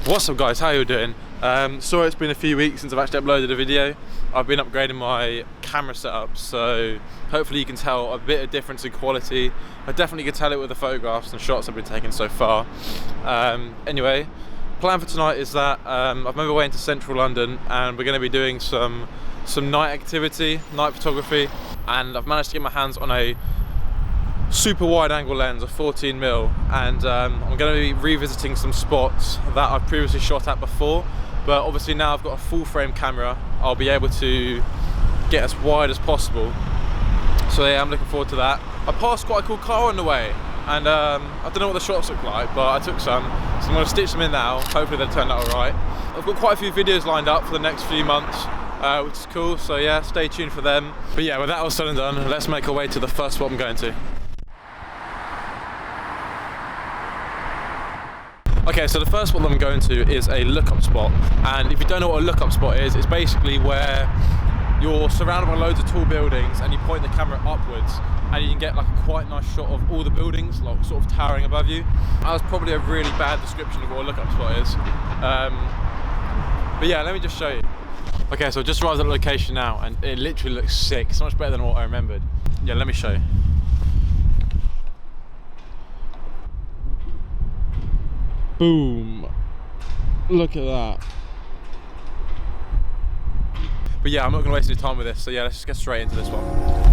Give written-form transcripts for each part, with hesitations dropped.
What's up guys, how you doing? Sorry it's been a few weeks since I've actually uploaded a video. I've been upgrading my camera setup, so hopefully you can tell a bit of difference in quality. I definitely can tell it with the photographs and shots I've been taking so far. Anyway, plan for tonight is that I've made my way into central London and we're going to be doing some night activity, night photography, and I've managed to get my hands on a super wide angle lens, a 14mm, and I'm going to be revisiting some spots that I've previously shot at before, but obviously now I've got a full frame camera, I'll be able to get as wide as possible. So yeah, I'm looking forward to that. I passed quite a cool car on the way, and I don't know what the shots look like, but I took some, so I'm going to stitch them in now. Hopefully they'll turn out alright. I've got quite a few videos lined up for the next few months, which is cool, so yeah, stay tuned for them. But yeah, with that all said and done, let's make our way to the first spot I'm going to. Okay, so the first spot that I'm going to is a lookup spot, and if you don't know what a lookup spot is, it's basically where you're surrounded by loads of tall buildings and you point the camera upwards and you can get like a quite nice shot of all the buildings like sort of towering above you. That was probably a really bad description of what a lookup spot is, but yeah, let me just show you. Okay, so I just arrived at the location now and it literally looks sick. It's much better than what I remembered. Yeah, let me show you. Boom, look at that. But yeah, I'm not going to waste any time with this, so yeah, let's just get straight into this one.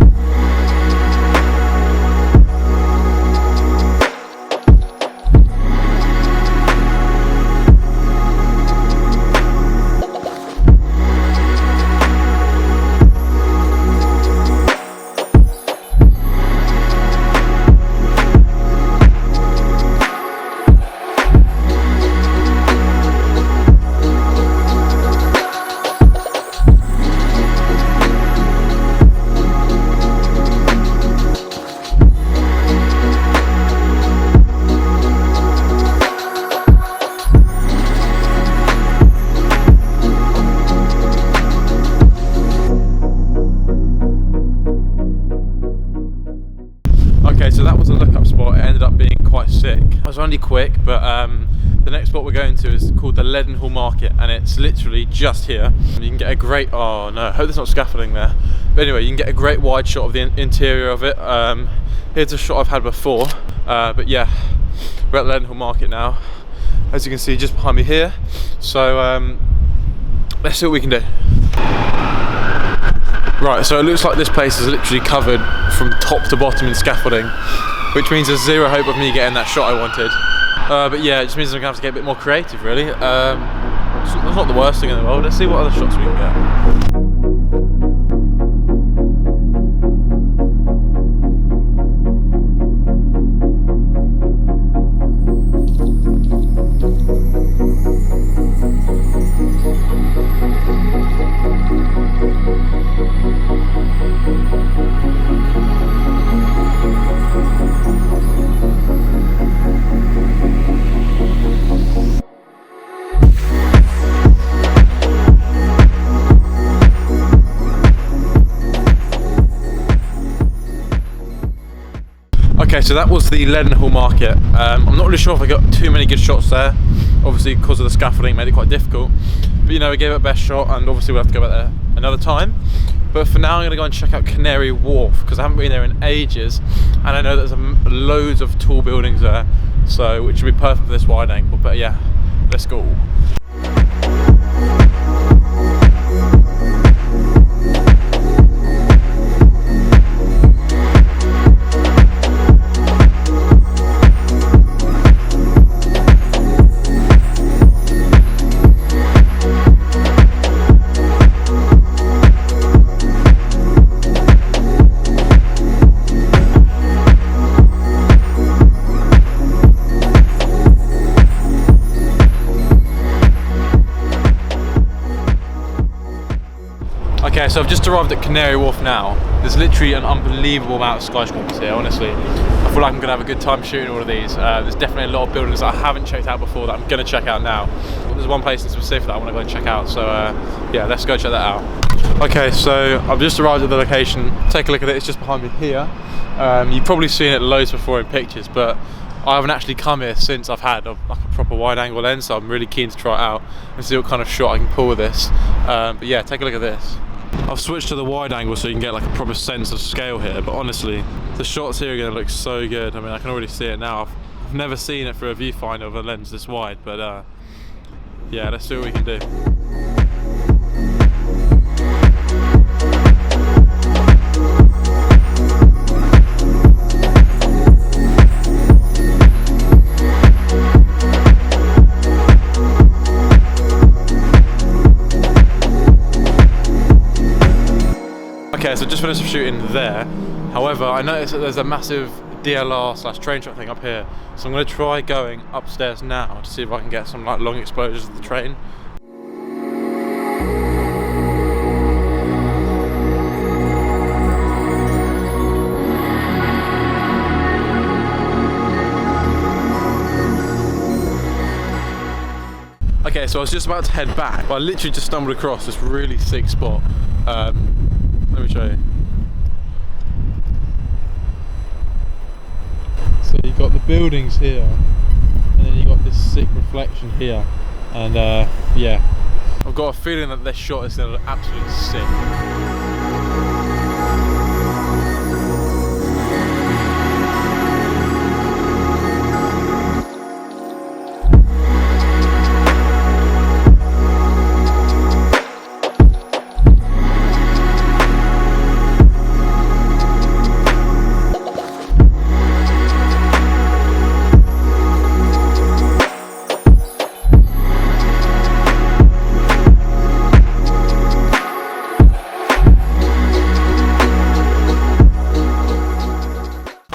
Okay, so that was a lookup spot. It ended up being quite sick. It was only quick, but the next spot we're going to is called the Leadenhall Market, and it's literally just here. You can get a great, oh no, I hope there's not scaffolding there. But anyway, you can get a great wide shot of the interior of it. Here's a shot I've had before, but yeah, we're at Leadenhall Market now. As you can see, just behind me here. So let's see what we can do. Right, so it looks like this place is literally covered from top to bottom in scaffolding, which means there's zero hope of me getting that shot I wanted. But yeah, it just means I'm gonna have to get a bit more creative, really. That's not the worst thing in the world. Let's see what other shots we can get. Okay, so that was the Leadenhall Market. I'm not really sure if I got too many good shots there. Obviously, because of the scaffolding, made it quite difficult. But you know, we gave it a best shot, and obviously we'll have to go back there another time. But for now, I'm gonna go and check out Canary Wharf because I haven't been there in ages, and I know there's loads of tall buildings there, so which would be perfect for this wide angle. But yeah, let's go. Okay, so I've just arrived at Canary Wharf now. There's literally an unbelievable amount of skyscrapers here, honestly. I feel like I'm gonna have a good time shooting all of these. There's definitely a lot of buildings that I haven't checked out before that I'm gonna check out now. There's one place in specific that I wanna go and check out, so yeah, let's go check that out. Okay, so I've just arrived at the location. Take a look at it, it's just behind me here. You've probably seen it loads before in pictures, but I haven't actually come here since I've had like a proper wide angle lens, so I'm really keen to try it out and see what kind of shot I can pull with this. But yeah, take a look at this. I've switched to the wide angle so you can get like a proper sense of scale here, but honestly, the shots here are going to look so good. I mean, I can already see it now. I've never seen it through a viewfinder of a lens this wide, but yeah, let's see what we can do. Okay, so just finished shooting there. However, I noticed that there's a massive DLR/train shot thing up here, so I'm going to try going upstairs now to see if I can get some like long exposures of the train. Okay, so I was just about to head back, but I literally just stumbled across this really sick spot. Let me show you. So you've got the buildings here, and then you've got this sick reflection here, and yeah, I've got a feeling that this shot is going to look absolutely sick.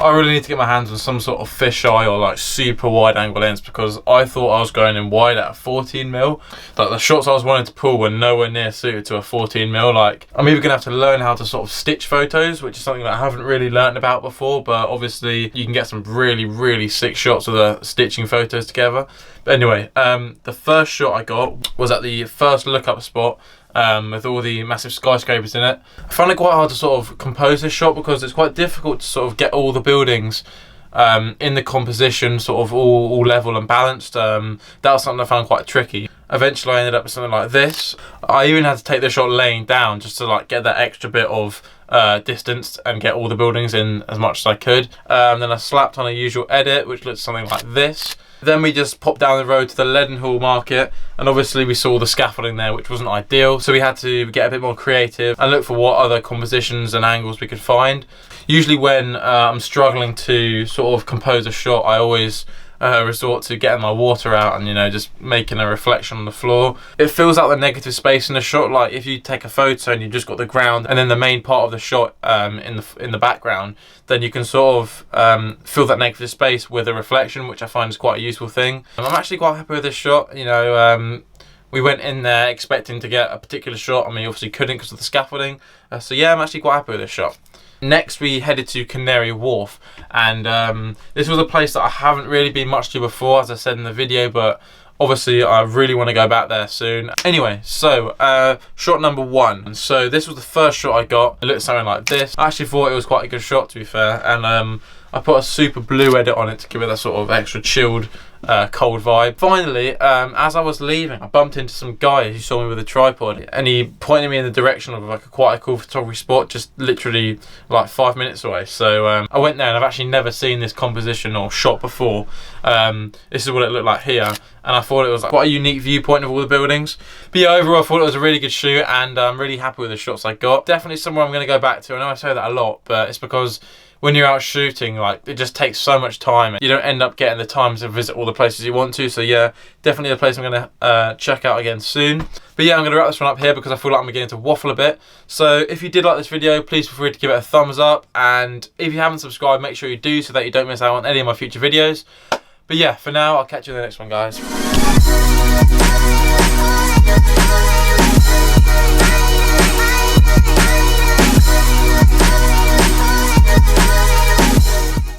I really need to get my hands on some sort of fisheye or like super wide angle lens, because I thought I was going in wide at a 14mm. Like the shots I was wanting to pull were nowhere near suited to a 14mm. Like I'm either gonna have to learn how to sort of stitch photos, which is something that I haven't really learned about before, but obviously you can get some really sick shots with the stitching photos together. But anyway, the first shot I got was at the first lookup spot, with all the massive skyscrapers in it. I found it quite hard to sort of compose this shot because it's quite difficult to sort of get all the buildings in the composition sort of all level and balanced. That was something I found quite tricky. Eventually I ended up with something like this. I even had to take the shot laying down just to like get that extra bit of distance and get all the buildings in as much as I could. Then I slapped on a usual edit, which looks something like this. Then we just popped down the road to the Leadenhall Market, and obviously we saw the scaffolding there, which wasn't ideal, so we had to get a bit more creative and look for what other compositions and angles we could find. Usually when I'm struggling to sort of compose a shot, I always resort to getting my water out and, you know, just making a reflection on the floor. It fills out the negative space in the shot. Like if you take a photo and you've just got the ground and then the main part of the shot in the background, then you can sort of fill that negative space with a reflection, which I find is quite a useful thing. I'm actually quite happy with this shot. You know, we went in there expecting to get a particular shot, and we obviously couldn't because of the scaffolding. So yeah, I'm actually quite happy with this shot. Next we headed to Canary Wharf, and this was a place that I haven't really been much to before, as I said in the video, but obviously I really want to go back there soon. Anyway, so shot number one. So this was the first shot I got. It looked something like this. I actually thought it was quite a good shot, to be fair, and I put a super blue edit on it to give it that sort of extra chilled cold vibe. Finally, as I was leaving, I bumped into some guy who saw me with a tripod, and he pointed me in the direction of like quite a cool photography spot, just literally like 5 minutes away. So I went there, and I've actually never seen this composition or shot before. This is what it looked like here, and I thought it was like quite a unique viewpoint of all the buildings. But yeah, overall I thought it was a really good shoot, and I'm really happy with the shots I got. Definitely somewhere I'm going to go back to. I know I say that a lot, but it's because when you're out shooting, like, it just takes so much time. You don't end up getting the time to visit all the places you want to. So yeah, definitely a place I'm going to check out again soon. But yeah, I'm going to wrap this one up here because I feel like I'm beginning to waffle a bit. So if you did like this video, please feel free to give it a thumbs up. And if you haven't subscribed, make sure you do so that you don't miss out on any of my future videos. But yeah, for now, I'll catch you in the next one, guys.